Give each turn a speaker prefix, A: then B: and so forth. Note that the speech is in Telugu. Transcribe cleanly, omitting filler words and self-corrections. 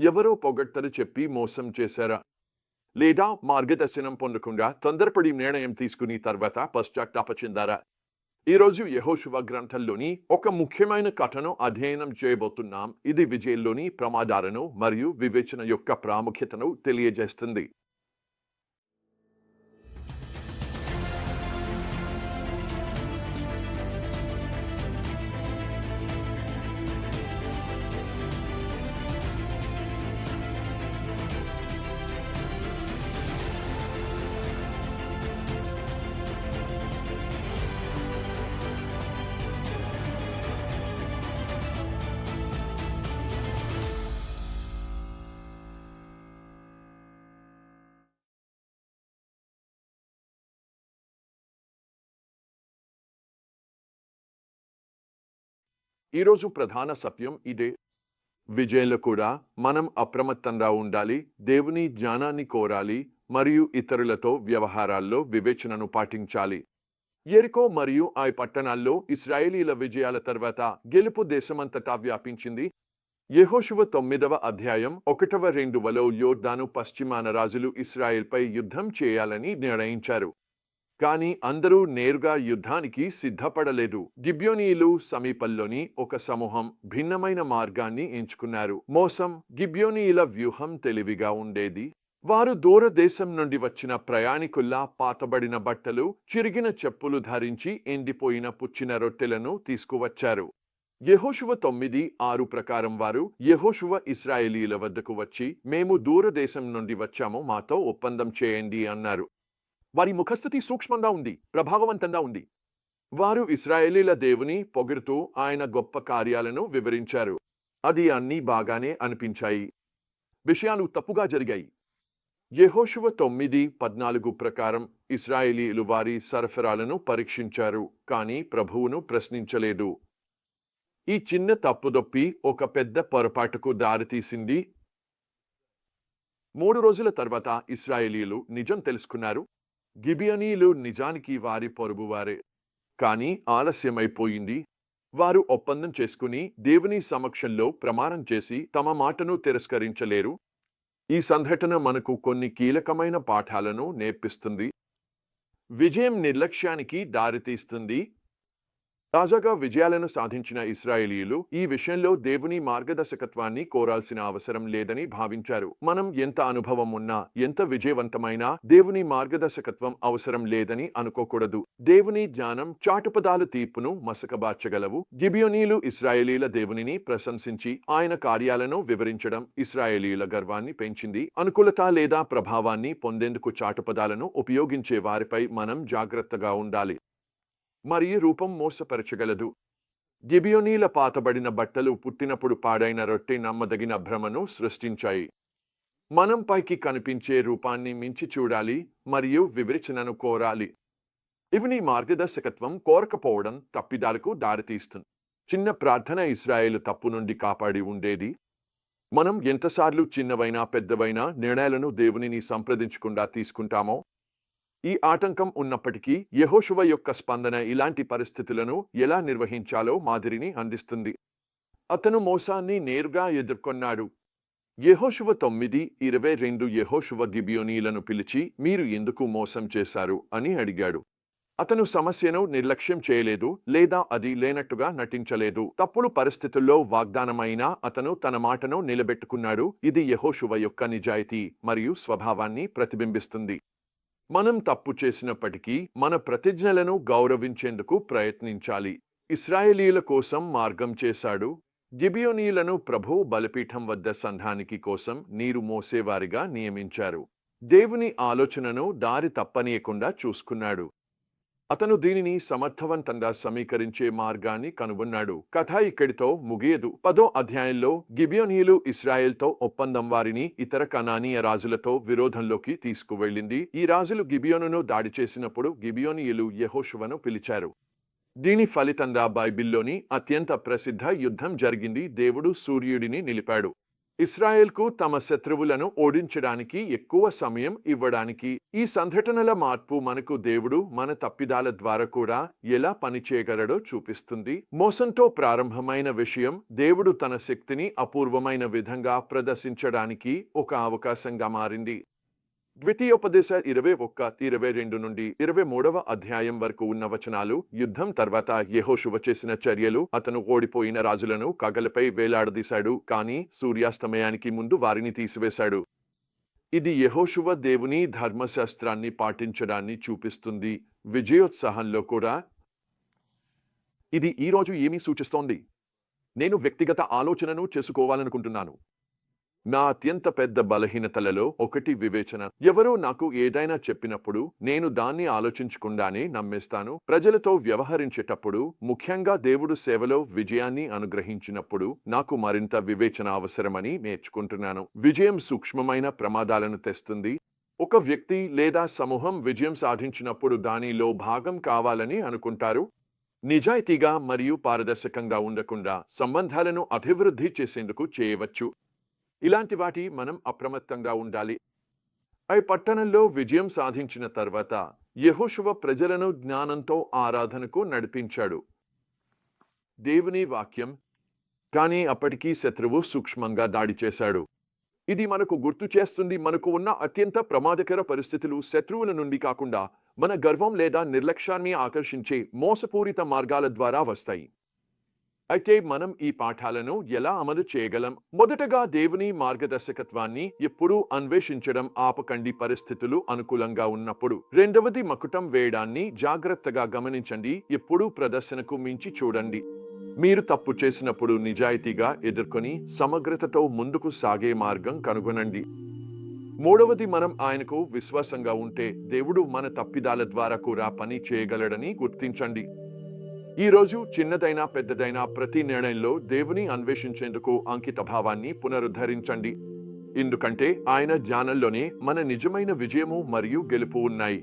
A: ఎవరో పొగడ్తలు చెప్పి మోసం చేశారా? లేదా మార్గదర్శనం పొందకుండా తొందరపడి నిర్ణయం తీసుకుని తర్వాత పశ్చాత్తాప చెందారా? ఈరోజు యెహోషువ గ్రంథంలోని ఒక ముఖ్యమైన కథను అధ్యయనం చేయబోతున్నాం. ఇది విజయంలోని ప్రమాదాలను మరియు వివేచన యొక్క ప్రాముఖ్యతను తెలియజేస్తుంది. ఈరోజు ప్రధాన సత్యం ఇదే. విజయంలో కూడా మనం అప్రమత్తంగా ఉండాలి, దేవుని జ్ఞానాన్ని కోరాలి మరియు ఇతరులతో వ్యవహారాల్లో వివేచనను పాటించాలి. యెరికో మరియు ఆ పట్టణాల్లో ఇశ్రాయేలీల విజయాల తర్వాత గెలుపు దేశమంతటా వ్యాపించింది. యెహోషువ 9వ అధ్యాయం 1-2లో యోర్దాను పశ్చిమాన రాజులు ఇశ్రాయేల్పై యుద్ధం చేయాలని నిర్ణయించారు. కానీ అందరూ నేరుగా యుద్ధానికి సిద్ధపడలేదు. గిబ్యోనీయులు సమీపంలోని ఒక సమూహం భిన్నమైన మార్గాన్ని ఎంచుకున్నారు. మోసం. గిబ్యోనీయుల వ్యూహం తెలివిగా ఉండేది. వారు దూరదేశం నుండి వచ్చిన ప్రయాణికుల్లా పాతబడిన బట్టలు, చిరిగిన చెప్పులు ధరించి ఎండిపోయిన పుచ్చిన రొట్టెలను తీసుకువచ్చారు. యెహోషువ 9:6 ప్రకారం వారు యెహోషువ ఇశ్రాయేలీయుల వద్దకు వచ్చి, మేము దూరదేశం నుండి వచ్చాము, మాతో ఒప్పందం చేయండి అన్నారు. వారి ముఖస్థితి సూక్ష్మంగా ఉంది, ప్రభావవంతంగా ఉంది. వారు ఇశ్రాయేలీల దేవుని పొగుడుతూ ఆయన గొప్ప కార్యాలను వివరించారు. అది అన్నీ బాగానే అనిపించాయి. విషయాలు తప్పుగా జరిగాయి. యెహోషువ 9:14 ప్రకారం ఇశ్రాయేలీయులు వారి సరఫరాలను పరీక్షించారు, కానీ ప్రభువును ప్రశ్నించలేదు. ఈ చిన్న తప్పుదొప్పి ఒక పెద్ద పొరపాటుకు దారితీసింది. 3 రోజుల తర్వాత ఇశ్రాయేలీయులు నిజం తెలుసుకున్నారు. గిబియోనీయులు నిజానికి వారి పొరుగువారే. కానీ ఆలస్యమైపోయింది. వారు ఒప్పందం చేసుకుని దేవుని సమక్షంలో ప్రమాణం చేసి తమ మాటను తిరస్కరించలేరు. ఈ సంఘటన మనకు కొన్ని కీలకమైన పాఠాలను నేర్పిస్తుంది. విజయం నిర్లక్ష్యానికి దారితీస్తుంది. తాజాగా విజయాలను సాధించిన ఇశ్రాయేలీయులు ఈ విషయంలో దేవుని మార్గదర్శకత్వాన్ని కోరాల్సిన అవసరం లేదని భావించారు. మనం ఎంత అనుభవం ఉన్నా, ఎంత విజయవంతమైనా దేవుని మార్గదర్శకత్వం అవసరం లేదని అనుకోకూడదు. దేవుని జ్ఞానం, చాటుపదాలు తీర్పును మసకబార్చగలవు. గిబియోనీయులు ఇశ్రాయేలీల దేవునిని ప్రశంసించి ఆయన కార్యాలను వివరించడం ఇశ్రాయేలీయుల గర్వాన్ని పెంచింది. అనుకూలత లేదా ప్రభావాన్ని పొందేందుకు చాటుపదాలను ఉపయోగించే వారిపై మనం జాగ్రత్తగా ఉండాలి. మరియు రూపం మోసపరచగలదు. గిబియోనీల పాతబడిన బట్టలు పుట్టినప్పుడు పాడైన రొట్టె నమ్మదగిన భ్రమను సృష్టించాయి. మనం పైకి కనిపించే రూపాన్ని మించి చూడాలి మరియు వివేచనను కోరాలి. ఇవి మార్గదర్శకత్వం కోరకపోవడం తప్పిదాలకు దారితీస్తుంది. చిన్న ప్రార్థన ఇశ్రాయేలు తప్పు నుండి కాపాడి ఉండేది. మనం ఎంతసార్లు చిన్నవైనా పెద్దవైనా నిర్ణయాలను దేవునిని సంప్రదించకుండా తీసుకుంటామో, ఈ ఆటంకం ఉన్నప్పటికీ యెహోషువ యొక్క స్పందన ఇలాంటి పరిస్థితులను ఎలా నిర్వహించాలో మాదిరిని అందిస్తుంది. అతను మోసాన్ని నేరుగా ఎదుర్కొన్నాడు. యెహోషువ 9:22 యెహోషువ గిబియోనీయులను పిలిచి, మీరు ఎందుకు మోసం చేశారు అని అడిగాడు. అతను సమస్యను నిర్లక్ష్యం చేయలేదు లేదా అది లేనట్టుగా నటించలేదు. తప్పుడు పరిస్థితుల్లో వాగ్దానమైనా అతను తన మాటను నిలబెట్టుకున్నాడు. ఇది యెహోషువ యొక్క నిజాయితీ మరియు స్వభావాన్ని ప్రతిబింబిస్తుంది. మనం తప్పు చేసినప్పటికీ మన ప్రతిజ్ఞలను గౌరవించేందుకు ప్రయత్నించాలి. ఇశ్రాయేలీయుల కోసం మార్గం చేశాడు. గిబియోనీయులను ప్రభువు బలిపీఠం వద్ద సంఘానికి కోసం నీరు మోసేవారిగా నియమించారు. దేవుని ఆలోచనను దారి తప్పనీయకుండా చూసుకున్నాడు. అతను దీనిని సమర్థవంతంగా సమీకరించే మార్గాన్ని కనుగొన్నాడు. కథ ఇక్కడితో ముగియదు. 10వ అధ్యాయంలో గిబియోనీయులు ఇశ్రాయేల్తో ఒప్పందం వారిని ఇతర కనానీయ రాజులతో విరోధంలోకి తీసుకువెళ్ళింది. ఈ రాజులు గిబియోనును దాడి చేసినప్పుడు గిబియోనీయులు యెహోషువను పిలిచారు. దీని ఫలితంగా బైబిల్లోని అత్యంత ప్రసిద్ధ యుద్ధం జరిగింది. దేవుడు సూర్యుడిని నిలిపాడు. ఇశ్రాయేల్కు తమ శత్రువులను ఓడించడానికి ఎక్కువ సమయం ఇవ్వడానికి. ఈ సంఘటనల మార్పు మనకు దేవుడు మన తప్పిదాల ద్వారా కూడా ఎలా పనిచేయగలడో చూపిస్తుంది. మోసంతో ప్రారంభమైన విషయం దేవుడు తన శక్తిని అపూర్వమైన విధంగా ప్రదర్శించడానికి ఒక అవకాశంగా మారింది. ద్వితీయోపదేశ 21:22 నుండి 23వ అధ్యాయం వరకు ఉన్న వచనాలు. యుద్ధం తర్వాత యెహోషువ చేసిన చర్యలు. అతను ఓడిపోయిన రాజులను కగలపై వేలాడదీశాడు, కానీ సూర్యాస్తమయానికి ముందు వారిని తీసివేశాడు. ఇది యెహోషువ దేవుని ధర్మశాస్త్రాన్ని పాటించడాన్ని చూపిస్తుంది. విజయోత్సాహంలో కూడా. ఇది ఈరోజు ఏమి సూచిస్తోంది? నేను వ్యక్తిగత ఆలోచనను చేసుకోవాలనుకుంటున్నాను. నా అత్యంత పెద్ద బలహీనతలలో ఒకటి వివేచన. ఎవరో నాకు ఏదైనా చెప్పినప్పుడు నేను దాన్ని ఆలోచించకుండానే నమ్మేస్తాను. ప్రజలతో వ్యవహరించేటప్పుడు, ముఖ్యంగా దేవుడు సేవలో విజయాన్ని అనుగ్రహించినప్పుడు నాకు మరింత వివేచన అవసరమని నేర్చుకుంటున్నాను. విజయం సూక్ష్మమైన ప్రమాదాలను తెస్తుంది. ఒక వ్యక్తి లేదా సమూహం విజయం సాధించినప్పుడు దానిలో భాగం కావాలని అనుకుంటారు. నిజాయితీగా మరియు పారదర్శకంగా ఉండకుండా సంబంధాలను అభివృద్ధి చేసేందుకు చేయవచ్చు. ఇలాంటి వాటి మనం అప్రమత్తంగా ఉండాలి. ఆ పట్టణంలో విజయం సాధించిన తర్వాత యెహోషువ ప్రజలను జ్ఞానంతో ఆరాధనకు నడిపించాడు. దేవుని వాక్యం. కానీ అప్పటికీ శత్రువు సూక్ష్మంగా దాడి చేశాడు. ఇది మనకు గుర్తు చేస్తుంది, మనకు ఉన్న అత్యంత ప్రమాదకర పరిస్థితులు శత్రువుల నుండి కాకుండా మన గర్వం లేదా నిర్లక్ష్యాన్ని ఆకర్షించే మోసపూరిత మార్గాల ద్వారా వస్తాయి. అయితే మనం ఈ పాఠాలను ఎలా అమలు చేయగలం? మొదటగా దేవుని మార్గదర్శకత్వాన్ని ఎప్పుడూ అన్వేషించడం ఆపకండి, పరిస్థితులు అనుకూలంగా ఉన్నప్పుడు. రెండవది, మకుటం వేయడాన్ని జాగ్రత్తగా గమనించండి, ఎప్పుడూ ప్రదర్శనకు మించి చూడండి. మీరు తప్పు చేసినప్పుడు నిజాయితీగా ఎదుర్కొని సమగ్రతతో ముందుకు సాగే మార్గం కనుగొనండి. మూడవది, మనం ఆయనకు విశ్వాసంగా ఉంటే దేవుడు మన తప్పిదాల ద్వారా కూడా పని చేయగలడని గుర్తించండి. ఈరోజు చిన్నదైనా పెద్దదైనా ప్రతి నిర్ణయంలో దేవుని అన్వేషించేందుకు అంకితభావాన్ని పునరుద్ధరించండి. ఎందుకంటే ఆయన జ్ఞానంలోనే మన నిజమైన విజయము మరియు గెలుపు ఉన్నాయి.